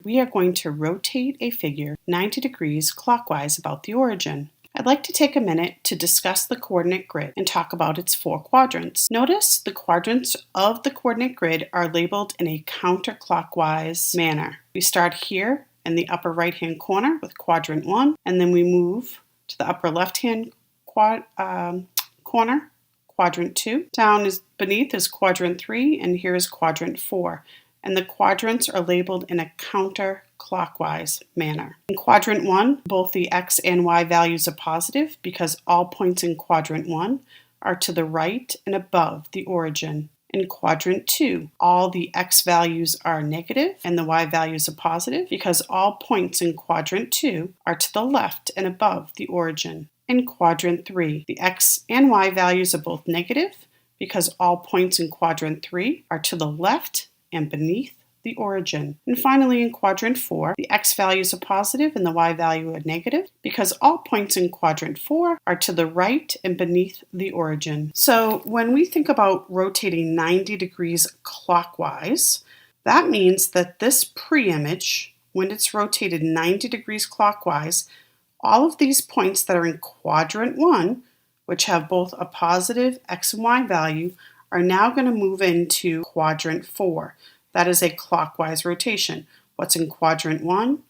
we are going to rotate a figure 90 degrees clockwise about the origin. I'd like to take a minute to discuss the coordinate grid and talk about its 4 quadrants. Notice the quadrants of the coordinate grid are labeled in a counterclockwise manner. We start here in the upper right-hand corner with quadrant 1, and then we move to the upper left-hand corner, quadrant 2. Down is beneath is quadrant 3, and here is quadrant 4. And the quadrants are labeled in a counterclockwise manner. In quadrant 1, both the x and y values are positive because all points in quadrant 1 are to the right and above the origin. In quadrant 2, all the x values are negative and the y values are positive because all points in quadrant 2 are to the left and above the origin. In quadrant 3, the x and y values are both negative because all points in quadrant 3 are to the left and beneath the origin. And finally, in quadrant 4, the x values are positive and the y value are negative because all points in quadrant 4 are to the right and beneath the origin. So when we think about rotating 90 degrees clockwise, that means that this pre-image, when it's rotated 90 degrees clockwise, all of these points that are in quadrant 1, which have both a positive x and y value, are now going to move into quadrant 4. That is a clockwise rotation. What's in quadrant 1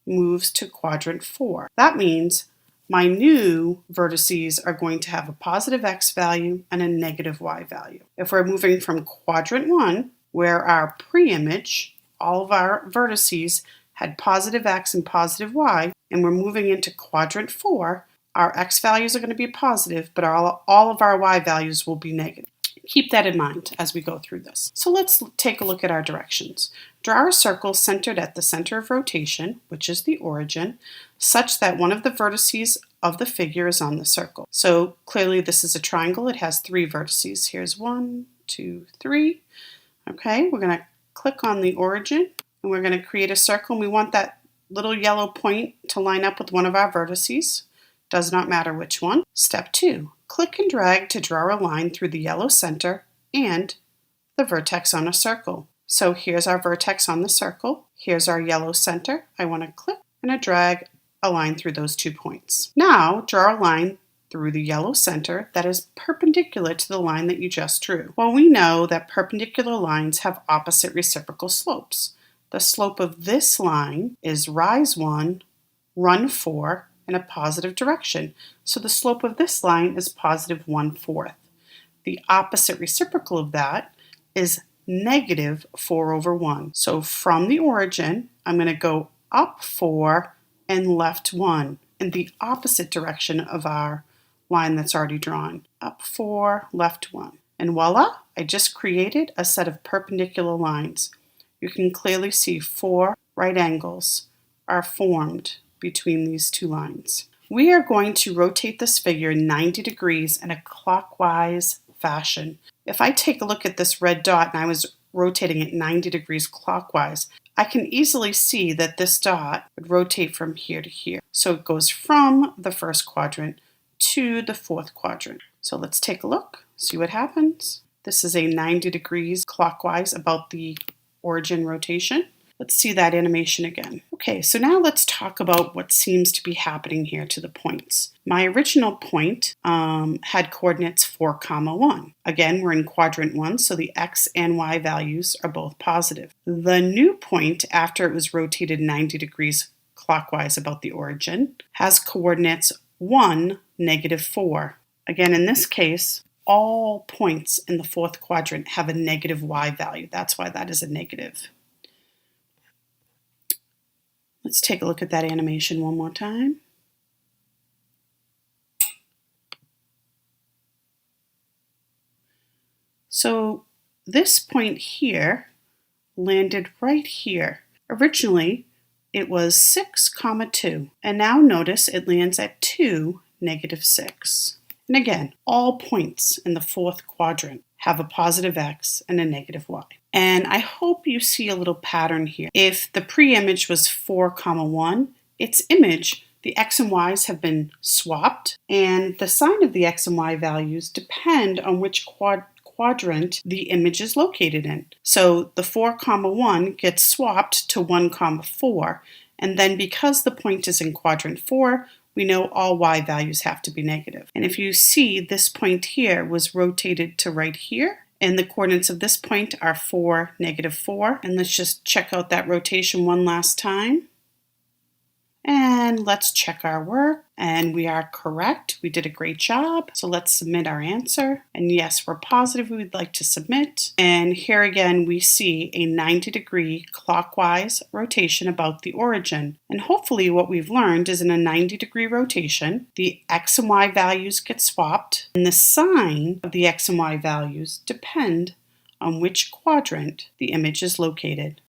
moves to quadrant 4. That means my new vertices are going to have a positive x value and a negative y value. If we're moving from quadrant 1, where our pre-image, all of our vertices had positive x and positive y, and we're moving into quadrant 4, our x values are going to be positive, but all of our y values will be negative. Keep that in mind as we go through this. So let's take a look at our directions. Draw a circle centered at the center of rotation, which is the origin, such that one of the vertices of the figure is on the circle. So clearly this is a triangle. It has 3 vertices. Here's 1, 2, 3. Okay, we're going to click on the origin and we're going to create a circle. And we want that little yellow point to line up with one of our vertices. Does not matter which one. Step 2. Click and drag to draw a line through the yellow center and the vertex on a circle. So here's our vertex on the circle. Here's our yellow center. I want to click and drag a line through those 2 points. Now draw a line through the yellow center that is perpendicular to the line that you just drew. Well, we know that perpendicular lines have opposite reciprocal slopes. The slope of this line is rise 1, run 4, in a positive direction. So the slope of this line is positive 1/4. The opposite reciprocal of that is negative 4/1. So from the origin, I'm going to go up 4 and left 1 in the opposite direction of our line that's already drawn. Up 4, left 1. And voila, I just created a set of perpendicular lines. You can clearly see 4 right angles are formed between these 2 lines. We are going to rotate this figure 90 degrees in a clockwise fashion. If I take a look at this red dot and I was rotating it 90 degrees clockwise, I can easily see that this dot would rotate from here to here. So it goes from the first quadrant to the 4th quadrant. So let's take a look, see what happens. This is a 90 degrees clockwise about the origin rotation. Let's see that animation again. Okay, so now let's talk about what seems to be happening here to the points. My original point had coordinates 4, 1. Again, we're in quadrant 1, so the x and y values are both positive. The new point, after it was rotated 90 degrees clockwise about the origin, has coordinates 1, -4. Again, in this case, all points in the 4th quadrant have a negative y value. That's why that is a negative. Let's take a look at that animation one more time. So this point here landed right here. Originally, it was 6, 2, and now notice it lands at 2, -6. And again, all points in the 4th quadrant have a positive x and a negative y. And I hope you see a little pattern here. If the pre-image was 4, 1, its image, the x and y's have been swapped, and the sign of the x and y values depend on which quadrant the image is located in. So the 4, 1 gets swapped to 1, 4, and then because the point is in quadrant 4, we know all y values have to be negative. And if you see, this point here was rotated to right here, and the coordinates of this point are 4, -4. And let's just check out that rotation one last time. And let's check our work, and we are correct. We did a great job. So let's submit our answer. And yes, we're positive we would like to submit. And here again, we see a 90-degree clockwise rotation about the origin. And hopefully what we've learned is in a 90-degree rotation, the x and y values get swapped, and the sign of the x and y values depend on which quadrant the image is located.